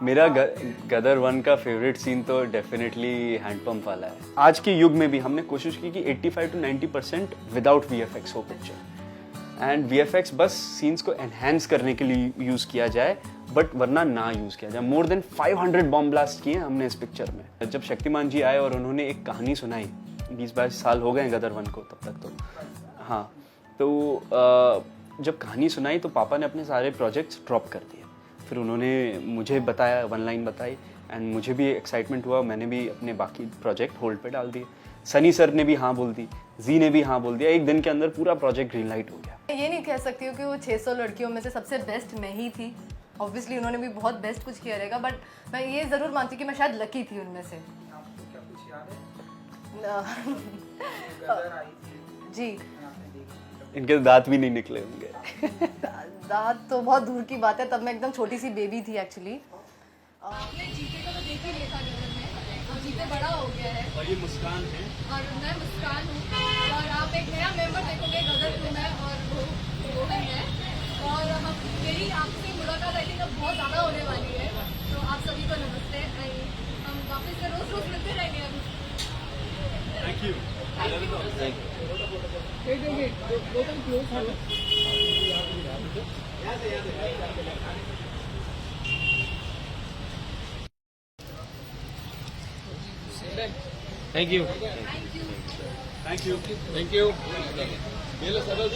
मेरा गदर 1 का favourite scene तो डेफिनेटली हैंडपंप वाला है। आज के युग में भी हमने कोशिश की कि 85 to 90% विदाउट वीएफएक्स हो पिक्चर, एंड वीएफएक्स बस सीन्स को एनहेंस करने के लिए यूज़ किया जाए, बट वरना ना यूज़ किया जाए। मोर देन 500 बॉम्ब ब्लास्ट किए हमने इस पिक्चर में। जब शक्तिमान जी आए और उन्होंने एक कहानी सुनाई, 20-22 साल हो गए गदर 1 को तब तक तो, हाँ, तो जब कहानी सुनाई तो पापा ने अपने सारे प्रोजेक्ट्स ड्रॉप कर दिए। फिर उन्होंने मुझे बताया, 1 लाइन बताई, एंड मुझे भी एक्साइटमेंट हुआ। मैंने भी अपने बाकी प्रोजेक्ट होल्ड पे डाल दिए। सनी सर ने भी हाँ बोल दी, जी ने भी हाँ बोल दिया। एक दिन के अंदर पूरा प्रोजेक्ट ग्रीन लाइट हो गया। ये नहीं कह सकती हूँ कि वो 600 लड़कियों में से सबसे बेस्ट मैं ही थी। ऑब्वियसली उन्होंने भी बहुत बेस्ट कुछ किया रहेगा, बट मैं ये ज़रूर मानती हूँ कि मैं शायद लकी थी उनमें से। आपको क्या कुछ याद है? गदर आई थी जी, आपने देखी? इनके दांत भी नहीं निकले होंगे। दांत तो बहुत दूर की बात है, तब मैं एकदम छोटी सी बेबी थी एक्चुअली। आपने जीते को तो देख ही लिया था गदर में, और जीते बड़ा हो गया है। और ये मुस्कान है, और मैं मुस्कान हूँ, और आप एक नया मेंबर देखोगे गदर 2 में, और वो रोहन है। और हम मेरी आपसे मुलाकात आई थिंक अब बहुत ज़्यादा होने वाली है। तो आप सभी को नमस्ते, एंड हम वापस से रोज़ रोज़ मिलते रहेंगे अब। Thank you. Thank you thank you. Thank you. ये लो सरल।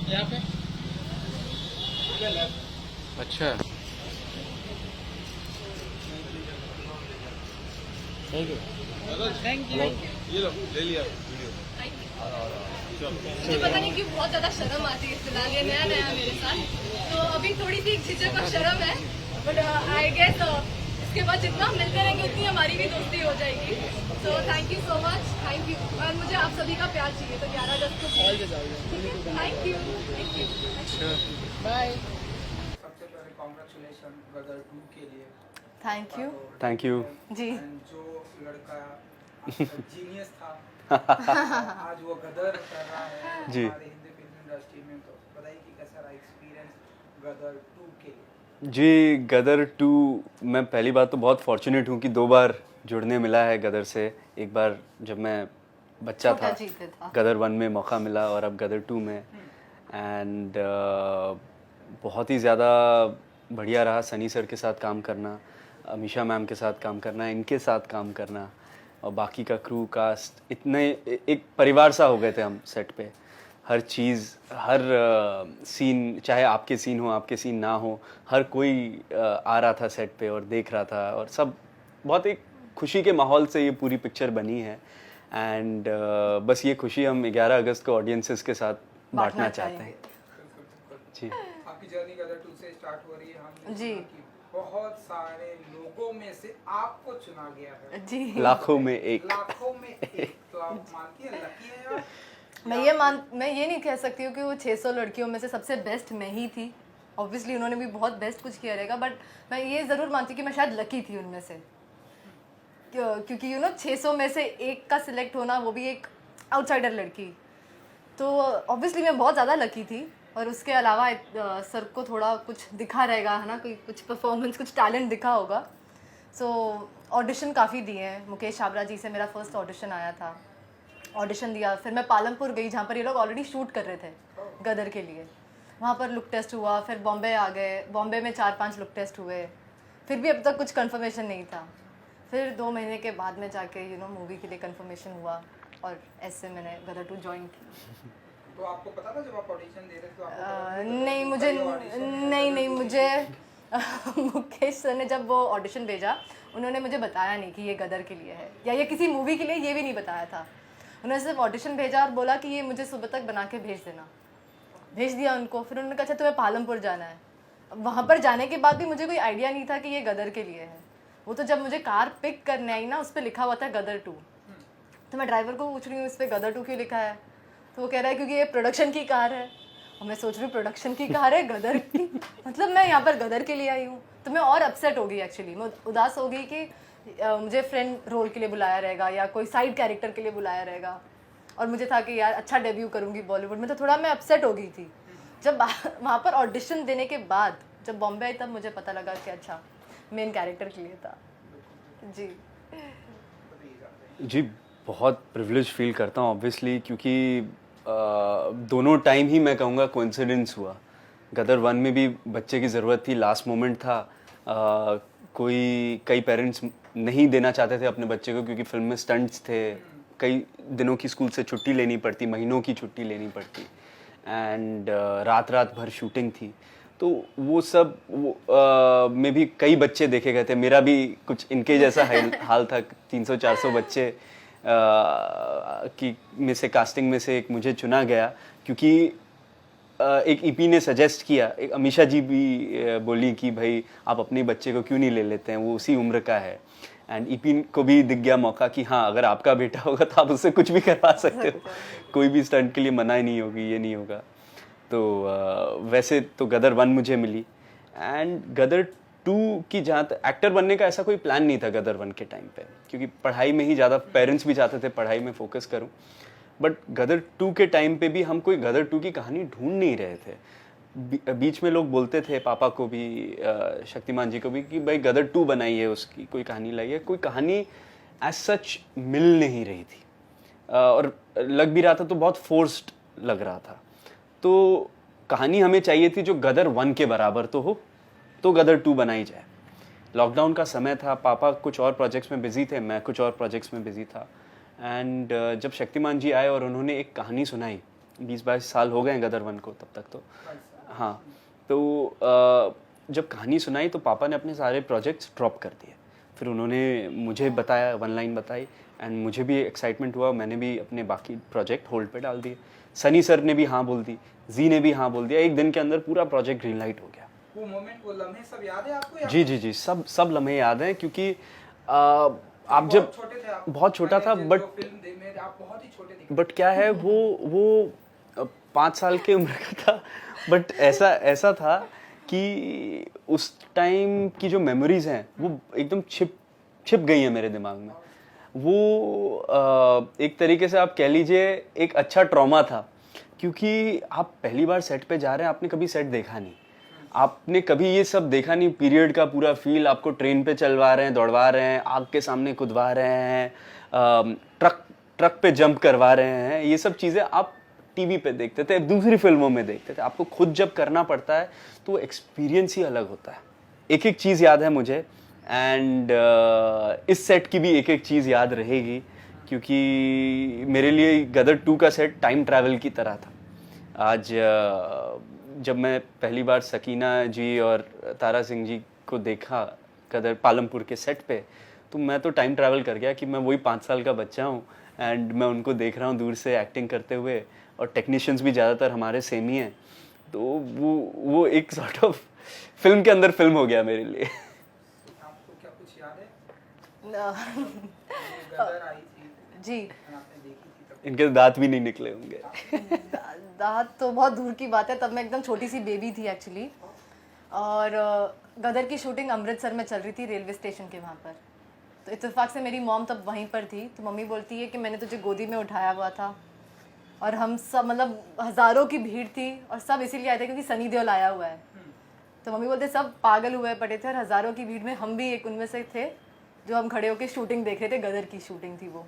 यहाँ पे अच्छा, थैंक यू। ये लो, ले लिया वीडियो। मुझे पता नहीं क्यों बहुत ज़्यादा शर्म आती है फिलहाल, ये नया नया मेरे साथ, तो अभी थोड़ी सी झिझक और शर्म है, बट आई गेस इसके बाद जितना हम मिलते रहेंगे उतनी हमारी भी दोस्ती हो जाएगी। So thank you so much, thank you. और मुझे आप सभी का प्यार चाहिए, तो 11 अगस्त को thank you, thank you, bye. सबसे पहले कॉन्ग्रेचुलेशन गदर 2 के लिए। Thank you. Thank you. जी। And जो लड़का जीनियस था आज वो गदर कर रहा है जी। हमारे हिंदी फिल्म इंडस्ट्री में, तो बताइए कि कैसा रहा एक्सपीरियंस गदर 2 के लिए? जी, गदर 2, मैं पहली बात तो बहुत फॉर्चुनेट हूँ कि 2 बार जुड़ने मिला है गदर से। एक बार जब मैं बच्चा छोटा था, जीते था। गदर 1 में मौका मिला, और अब गदर 2 में। एंड बहुत ही ज़्यादा बढ़िया रहा सनी सर के साथ काम करना, अमीशा मैम के साथ काम करना, इनके साथ काम करना, और बाकी का क्रू कास्ट, इतने एक परिवार सा हो गए थे हम सेट पे। हर चीज़, हर सीन, चाहे आपके सीन हो, आपके सीन ना हो, हर कोई आ रहा था सेट पे और देख रहा था, और सब बहुत एक खुशी के माहौल से ये पूरी पिक्चर बनी है। एंड बस ये खुशी हम 11 अगस्त को ऑडियंसेस के साथ बांटना चाहते हैं। जी। आपकी जर्नी गदर 2 से स्टार्ट हो रही है। हमने जी। सुना कि बहुत सारे लोगों में से आपको चुना गया है, जी, लाखों में एक। लाखों में एक। तो आप मानती हैं लकी है आप? मैं ये नहीं कह सकती हूँ कि वो 600 लड़कियों में से सबसे बेस्ट मैं ही थी। ऑब्वियसली उन्होंने भी बहुत बेस्ट कुछ किया रहेगा, बट मैं ये ज़रूर मानती हूँ कि मैं शायद लकी थी उनमें से। क्योंकि 600 में से एक का सिलेक्ट होना, वो भी एक आउटसाइडर लड़की, तो ऑब्वियसली मैं बहुत ज़्यादा लकी थी। और उसके अलावा सर को थोड़ा कुछ दिखा रहेगा, है ना, कोई कुछ परफॉर्मेंस, कुछ टैलेंट दिखा होगा। सो ऑडिशन काफ़ी दिए हैं। मुकेश छाबड़ा जी से मेरा फर्स्ट ऑडिशन आया था, ऑडिशन दिया। फिर मैं पालमपुर गई, जहाँ पर ये लोग ऑलरेडी शूट कर रहे थे गदर के लिए। वहाँ पर लुक टेस्ट हुआ। फिर बॉम्बे आ गए, बॉम्बे में 4-5 लुक टेस्ट हुए। फिर भी अब तक कुछ कंफर्मेशन नहीं था। फिर 2 महीने के बाद में जाके मूवी के लिए कंफर्मेशन हुआ, और ऐसे मैंने गदर 2 ज्वाइन की। तो आपको पता था जब आप ऑडिशन दे रहे थे तो आपको पता था? नहीं, मुझे नहीं मुझे मुकेश सर ने जब वो ऑडिशन भेजा, उन्होंने मुझे बताया नहीं कि ये गदर के लिए है, या ये किसी मूवी के लिए, ये भी नहीं बताया था। उन्होंने सिर्फ ऑडिशन भेजा और बोला कि ये मुझे सुबह तक बना के भेज देना। भेज दिया उनको। फिर उन्होंने कहा अच्छा तुम्हें पालमपुर जाना है। अब वहाँ पर जाने के बाद भी मुझे कोई आइडिया नहीं था कि ये गदर के लिए है। वो तो जब मुझे कार पिक करने आई ना, उस पर लिखा हुआ था गदर 2। तो मैं ड्राइवर को पूछ रही हूँ इस पर गदर 2 क्यों लिखा है, तो वो कह रहा है क्योंकि ये प्रोडक्शन की कार है। और मैं सोच रही हूँ प्रोडक्शन की कार है गदर की, मतलब मैं यहाँ पर गदर के लिए आई हूँ। तो मैं और अपसेट हो गई एक्चुअली, मैं उदास हो गई कि मुझे फ्रेंड रोल के लिए बुलाया रहेगा या कोई साइड कैरेक्टर के लिए बुलाया रहेगा, और मुझे था कि यार अच्छा डेब्यू करूँगी बॉलीवुड में, तो थोड़ा मैं अपसेट हो गई थी। जब वहाँ पर ऑडिशन देने के बाद जब बॉम्बे आई तब मुझे पता लगा कि अच्छा मेन कैरेक्टर के लिए था। जी जी बहुत प्रिविलेज फील करता हूँ ऑब्वियसली, क्योंकि दोनों टाइम ही मैं कहूँगा कोइंसिडेंस हुआ। गदर 1 में भी बच्चे की ज़रूरत थी, लास्ट मोमेंट था। कई पेरेंट्स नहीं देना चाहते थे अपने बच्चे को, क्योंकि फिल्म में स्टंट्स थे, कई दिनों की स्कूल से छुट्टी लेनी पड़ती, महीनों की छुट्टी लेनी पड़ती, एंड रात भर शूटिंग थी। तो वो सब में भी कई बच्चे देखे गए थे, मेरा भी कुछ इनके जैसा हाल था। 300-400 बच्चे की में से कास्टिंग में से एक मुझे चुना गया, क्योंकि एक ईपी ने सजेस्ट किया, एक अमीषा जी भी बोली कि भाई आप अपने बच्चे को क्यों नहीं ले लेते हैं, वो उसी उम्र का है। एंड ईपी को भी दिख गया मौका कि हाँ अगर आपका बेटा होगा तो आप उससे कुछ भी करवा सकते हो, कोई भी स्टंट के लिए मना ही नहीं होगी, ये नहीं होगा। तो वैसे तो गदर 1 मुझे मिली, एंड गदर 2 की जहाँ तक एक्टर बनने का ऐसा कोई प्लान नहीं था गदर 1 के टाइम पे, क्योंकि पढ़ाई में ही ज़्यादा, पेरेंट्स भी चाहते थे पढ़ाई में फोकस करूँ। बट गदर 2 के टाइम पे भी हम कोई गदर 2 की कहानी ढूंढ नहीं रहे थे। बीच में लोग बोलते थे, पापा को भी, शक्तिमान जी को भी, कि भाई गदर 2 बनाइए, उसकी कोई कहानी लाइए। कोई कहानी एज सच मिल नहीं रही थी, और लग भी रहा था तो बहुत फोर्स्ड लग रहा था। तो कहानी हमें चाहिए थी जो गदर 1 के बराबर तो हो, तो गदर 2 बनाई जाए। लॉकडाउन का समय था, पापा कुछ और प्रोजेक्ट्स में बिजी थे, मैं कुछ और प्रोजेक्ट्स में बिजी था। एंड जब शक्तिमान जी आए और उन्होंने एक कहानी सुनाई, 20-22 साल हो गए गदर 1 को तब तक तो, हाँ, तो जब कहानी सुनाई तो पापा ने अपने सारे प्रोजेक्ट्स ड्रॉप कर दिए। फिर उन्होंने मुझे बताया, 1 लाइन बताई, एंड मुझे भी एक्साइटमेंट हुआ, मैंने भी अपने बाकी प्रोजेक्ट होल्ड पे डाल दिए। सनी सर ने भी हाँ बोल दी, जी ने भी हाँ बोल दिया, एक दिन के अंदर पूरा प्रोजेक्ट ग्रीन लाइट हो गया। वो मोमेंट, वो लम्हे सब याद है आपको? जी, सब लम्हे याद हैं, क्योंकि आप जब छोटे थे, आप बहुत छोटा था, बट आप बहुत ही छोटे थे। बट क्या है, वो 5 साल की उम्र का था, बट ऐसा था कि उस टाइम की जो मेमोरीज हैं वो एकदम छिप गई हैं मेरे दिमाग में। वो एक तरीके से आप कह लीजिए एक अच्छा ट्रॉमा था, क्योंकि आप पहली बार सेट पे जा रहे हैं, आपने कभी सेट देखा नहीं, आपने कभी ये सब देखा नहीं, पीरियड का पूरा फील, आपको ट्रेन पे चलवा रहे हैं, दौड़वा रहे हैं, आग के सामने कुदवा रहे हैं, ट्रक पे जंप करवा रहे हैं, ये सब चीज़ें आप टीवी पे देखते थे, दूसरी फिल्मों में देखते थे। आपको खुद जब करना पड़ता है तो वो एक्सपीरियंस ही अलग होता है। एक एक चीज़ याद है मुझे, एंड इस सेट की भी एक एक चीज़ याद रहेगी, क्योंकि मेरे लिए गदर 2 का सेट टाइम ट्रैवल की तरह था। आज जब मैं पहली बार सकीना जी और तारा सिंह जी को देखा गदर पालमपुर के सेट पे, तो मैं तो टाइम ट्रैवल कर गया कि मैं वही 5 साल का बच्चा हूँ, एंड मैं उनको देख रहा हूँ दूर से एक्टिंग करते हुए, और टेक्नीशियंस भी ज़्यादातर हमारे सेम ही हैं। तो वो एक सॉर्ट ऑफ फिल्म के अंदर फिल्म हो गया मेरे लिए। आपको क्या कुछ याद है? गदर आई थी जी, आपने देखी थी तब? इनके दांत भी नहीं निकले होंगे। दांत तो बहुत दूर की बात है, तब मैं एकदम छोटी सी बेबी थी एक्चुअली। और गदर की शूटिंग अमृतसर में चल रही थी, रेलवे स्टेशन के वहाँ पर। तो इत्तेफाक से मेरी मॉम तब वहीं पर थी, तो मम्मी बोलती है कि मैंने तुझे गोदी में उठाया हुआ था, और हम सब, मतलब हज़ारों की भीड़ थी, और सब इसीलिए आए थे क्योंकि सनी देओल आया हुआ है। तो मम्मी बोलते सब पागल हुए पड़े थे, और हज़ारों की भीड़ में हम भी एक उनमें से थे जो हम खड़े होकर शूटिंग देख रहे थे, गदर की शूटिंग थी वो।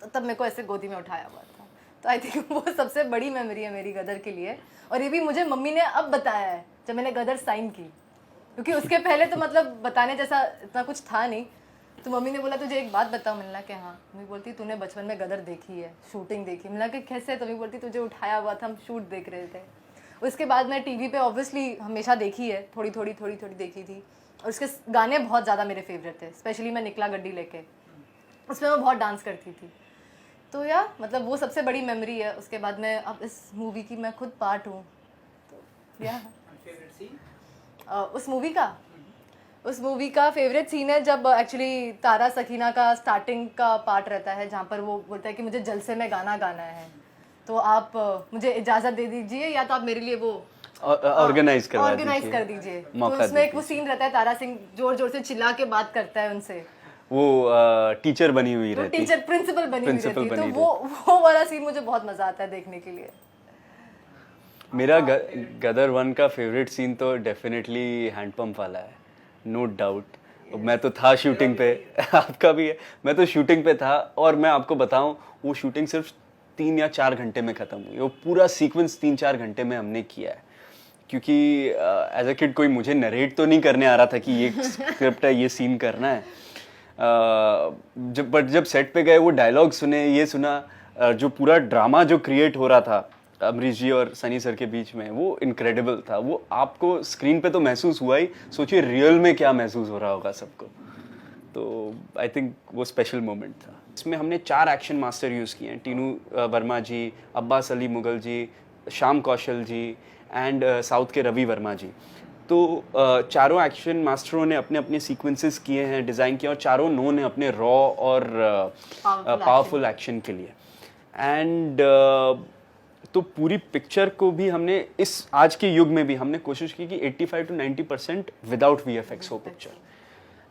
तो तब मेरे को ऐसे गोदी में उठाया हुआ था। तो आई थिंक वो सबसे बड़ी मेमोरी है मेरी गदर के लिए। और ये भी मुझे मम्मी ने अब बताया है जब मैंने गदर साइन की, क्योंकि उसके पहले तो मतलब बताने जैसा इतना कुछ था नहीं। तो मम्मी ने बोला तुझे एक बात बताओ, मिलना कि हाँ। मम्मी बोलती तूने बचपन में गदर देखी है, शूटिंग देखी। मिलना कि कैसे? तो मम्मी बोलती तुझे उठाया हुआ था, हम शूट देख रहे थे। उसके बाद मैं टीवी पे ऑब्वियसली हमेशा देखी है, थोड़ी थोड़ी देखी थी। और उसके गाने बहुत ज़्यादा मेरे फेवरेट थे, स्पेशली मैं निकला गड्डी लेके, उसमें मैं बहुत डांस करती थी। तो या मतलब वो सबसे बड़ी मेमोरी है। उसके बाद मैं अब इस मूवी की मैं खुद पार्ट हूँ, तो या फेवरेट सीन उस मूवी का फेवरेट सीन है जब एक्चुअली तारा सकीना का स्टार्टिंग का पार्ट रहता है, जहाँ पर वो बोलता है कि मुझे जलसे में गाना गाना है, तो आप मुझे इजाज़त दे दीजिए, या तो आप मेरे लिए वो ऑर्गेनाइज कर दीजिए। तो उसमें एक वो सीन रहता है, तारा सिंह जोर जोर से चिल्ला के बात करता है उनसे, वो टीचर बनी हुई वो रहती। टीचर प्रिंसिपल बनी हुई Principal रहती है, बनी तो वो वाला सीन मुझे बहुत मजा आता है देखने के लिए। मेरा गदर 1 का फेवरेट सीन तो डेफिनेटली हैंडपंप वाला है, नो डाउट। मैं तो था शूटिंग पे आपका भी है, मैं तो शूटिंग पे था और मैं आपको बताऊं वो शूटिंग सिर्फ 3 या 4 घंटे में ख़त्म हुई। वो पूरा सीक्वेंस 3-4 घंटे में हमने किया है, क्योंकि एज अ किड कोई मुझे नरेट तो नहीं करने आ रहा था कि ये स्क्रिप्ट है, ये सीन करना है। जब सेट पे गए वो डायलॉग सुने, ये सुना, जो पूरा ड्रामा जो क्रिएट हो रहा था अमरीश जी और सनी सर के बीच में, वो इनक्रेडिबल था। वो आपको स्क्रीन पे तो महसूस हुआ ही, सोचिए रियल में क्या महसूस हो रहा होगा सबको। तो आई थिंक वो स्पेशल मोमेंट था। इसमें हमने 4 एक्शन मास्टर यूज़ किए हैं, टीनू वर्मा जी, अब्बास अली मुगल जी, श्याम कौशल जी एंड साउथ के रवि वर्मा जी। तो चारों एक्शन मास्टरों ने अपने अपने सीक्वेंसेस किए हैं, डिज़ाइन किया, और चारों नो ने अपने रॉ और पावरफुल एक्शन के लिए। एंड तो पूरी पिक्चर को भी हमने इस आज के युग में भी हमने कोशिश की कि 85 to 90% विदाउट VFX हो पिक्चर,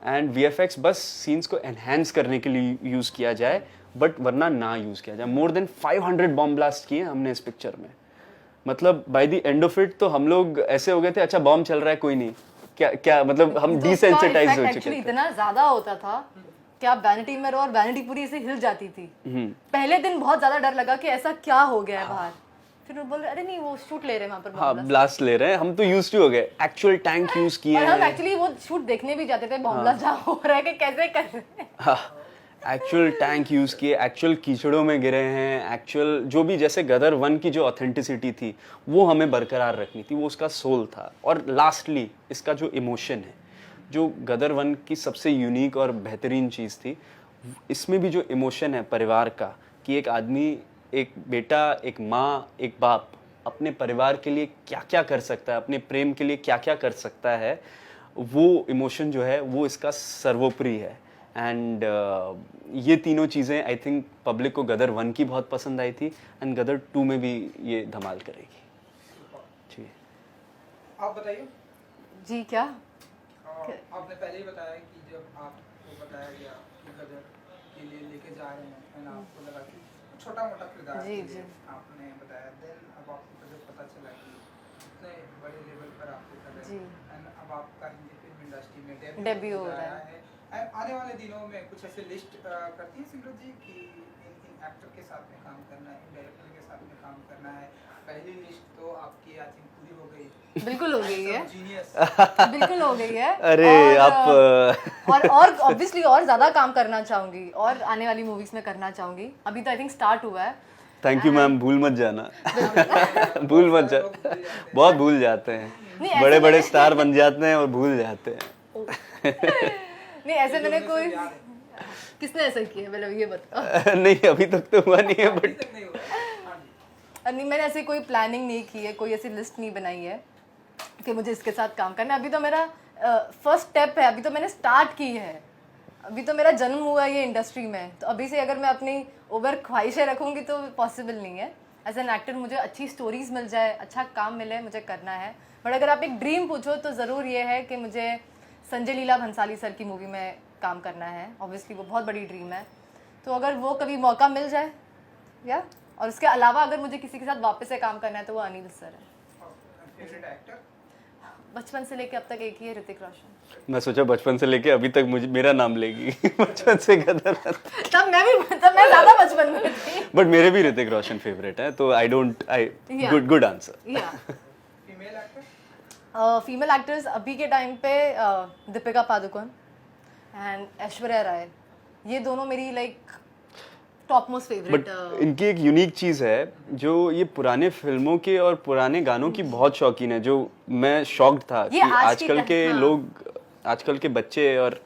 एंड VFX बस सीन्स को एनहेंस करने के लिए यूज़ किया जाए, बट वरना ना यूज़ किया जाए। मोर देन 500 बॉम्ब ब्लास्ट किए हमने इस पिक्चर में। मतलब by the end of it तो हम लोग ऐसे हो गए थे, अच्छा बॉम्ब चल रहा है कोई नहीं, क्या मतलब हम डिसेंसिटाइज हो चुके थे। इतना ज्यादा होता था कि आप वैनिटी में रहो और वैनिटी पूरी ऐसे हिल जाती थी। पहले दिन बहुत ज्यादा डर लगा कि ऐसा क्या हो गया है बाहर, फिर वो बोल रहे अरे नहीं वो शूट ले रहे हैं वहाँ पर, हाँ ब्लास्ट ले रहे हैं, हम तो यूज्ड टू हो गए। एक्चुअल टैंक यूज किए और हम हैं, एक्चुअली वो शूट देखने भी जाते थे, बॉम्ब ब्लास्ट जहाँ हो रहा है कि कैसे कर रहे हैं। हाँ एक्चुअल टैंक यूज किए, एक्चुअल कीचड़ों में गिरे हैं, एक्चुअल जो भी, जैसे गदर 1 की जो ऑथेंटिसिटी थी वो हमें बरकरार रखनी थी, वो उसका सोल था। और लास्टली इसका जो इमोशन है, जो गदर 1 की सबसे यूनिक और बेहतरीन चीज़ थी, इसमें भी जो इमोशन है परिवार का, कि एक आदमी, एक बेटा, एक माँ, एक बाप अपने परिवार के लिए क्या क्या कर सकता है, अपने प्रेम के लिए क्या क्या कर सकता है, वो इमोशन जो है वो इसका सर्वोपरि है। एंड ये तीनों चीज़ें आई थिंक पब्लिक को गदर 1 की बहुत पसंद आई थी, एंड गदर 2 में भी ये धमाल करेगी। जी आप बताइए। जी क्या आपने पहले ही बताया कि जब आपको बताया गया कि गदर के लिए लेके जा रहे हैं, एंड आपको लगा कि छोटा मोटा किरदार जी, के लिए जी। आपने बताया, देन अब आपको जब पता चला कि इतने बड़े लेवल पर आपको कर रहे जी। हैं, एंड अब आपका हिंदी फिल्म इंडस्ट्री में डेब्यू हो रहा है, एंड आने वाले दिनों में कुछ ऐसे लिस्ट करती हैं सिमरत जी कि इन एक्टर के साथ में काम करना है, इन डायरेक्टर के साथ में काम करना है। पहली लिस्ट तो आपकी आई थिंक पूरी हो गई, बिल्कुल हो गई है, जीनियस। बिल्कुल हो गई है। अरे और, आप और ऑब्वियसली और ज्यादा काम करना चाहूंगी और आने वाली मूवीज में करना चाहूंगी। अभी तो आई थिंक स्टार्ट हुआ है। थैंक यू मैम, भूल मत जाना भूल मत जा, बहुत भूल जाते हैं, नहीं, ऐसे बड़े बड़े मैंने- स्टार बन जाते हैं और भूल जाते हैं। नहीं ऐसे मैंने कोई, किसने ऐसा किया मतलब ये बताओ। नहीं अभी तक तो हुआ नहीं है, बट नहीं हुआ। हाँ जी। नहीं मैंने ऐसे कोई प्लानिंग नहीं की है, कोई ऐसी लिस्ट नहीं बनाई है कि मुझे इसके साथ काम करना है। अभी तो मेरा फर्स्ट स्टेप है, अभी तो मैंने स्टार्ट की है, अभी तो मेरा जन्म हुआ है ये इंडस्ट्री में, तो अभी से अगर मैं अपनी ओवर ख्वाहिशें रखूँगी तो पॉसिबल नहीं है। एज एन एक्टर मुझे अच्छी स्टोरीज मिल जाए, अच्छा काम मिले, मुझे करना है। बट अगर आप एक ड्रीम पूछो तो ज़रूर ये है कि मुझे संजय लीला भंसाली सर की मूवी में काम करना है। ऑब्वियसली वो बहुत बड़ी ड्रीम है, तो अगर वो कभी मौका मिल जाए या, और उसके अलावा अगर मुझे किसी के साथ वापस से काम करना है तो वो अनिल सर है। Favourite actor? बचपन से लेके अब तक एक ही है, ऋतिक रोशन। मैं सोचा बचपन से लेके अभी तक मुझे मेरा नाम लेगी बचपन से गदर, तब मैं ज़्यादा बचपन में थी। बट मेरे भी ऋतिक रोशन फेवरेट है, तो आई Yeah. Good answer. या फीमेल एक्टर? फीमेल एक्टर्स अभी के टाइम पे दीपिका पादुकोण एंड ऐश्वर्या राय, ये दोनों मेरी like top most but favourite. इनकी एक यूनिक चीज़ है, जो ये पुराने फिल्मों के और पुराने गानों की बहुत शौकीन है, जो मैं शॉक्ड था कि ये आज आजकल के हाँ। लोग, आजकल के बच्चे और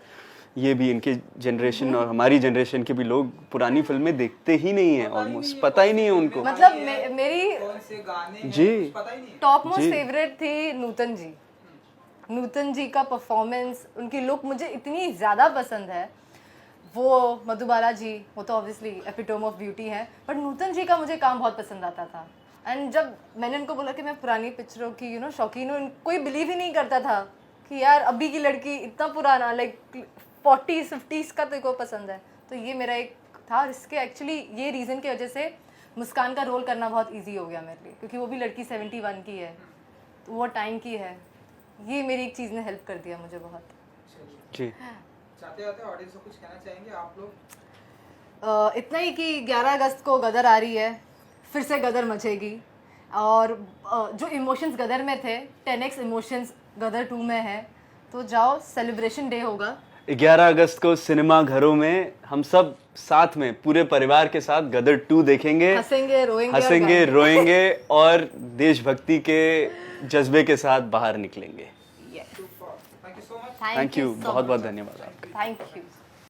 ये भी इनके जनरेशन और हमारी जनरेशन के भी लोग पुरानी फिल्में देखते ही नहीं है, ऑलमोस्ट पता ही नहीं है उनको। मतलब मेरी कौन से गाने हैं, जी। कुछ पता ही नहीं है। टॉप मोस्ट जी। फेवरेट थी नूतन जी। नूतन जी का परफॉर्मेंस, उनकी लुक मुझे इतनी ज़्यादा पसंद है। वो मधुबाला जी, वो तो ऑब्वियसली एपिटोम ऑफ ब्यूटी है, बट नूतन जी का मुझे काम बहुत पसंद आता था। एंड जब मैंने उनको बोला कि मैं पुरानी पिक्चरों की शौकीन हूँ, कोई बिलीव ही नहीं करता था कि यार अभी की लड़की इतना पुराना, लाइक 40s 50s का तेरे को पसंद है, तो ये मेरा एक था। इसके एक्चुअली ये रीज़न की वजह से मुस्कान का रोल करना बहुत इजी हो गया मेरे लिए, क्योंकि वो भी लड़की 71 की है, तो वो टाइम की है। ये मेरी एक चीज़ ने हेल्प कर दिया मुझे बहुत। जी चाहते जाते ऑडियंस को कुछ कहना चाहेंगे आप लोग? इतना ही कि 11 अगस्त को गदर आ रही है, फिर से गदर मचेगी, और जो इमोशंस गदर में थे 10x इमोशंस गदर 2 में है, तो जाओ, सेलिब्रेशन डे होगा। 11 अगस्त को सिनेमा घरों में हम सब साथ में पूरे परिवार के साथ गदर 2 देखेंगे, हंसेंगे, रोएंगे और हंसेंगे, गाएंगे। रोएंगे और देशभक्ति के जज्बे के साथ बाहर निकलेंगे। Thank you so much. Thank you, बहुत बहुत धन्यवाद आपका। Thank you.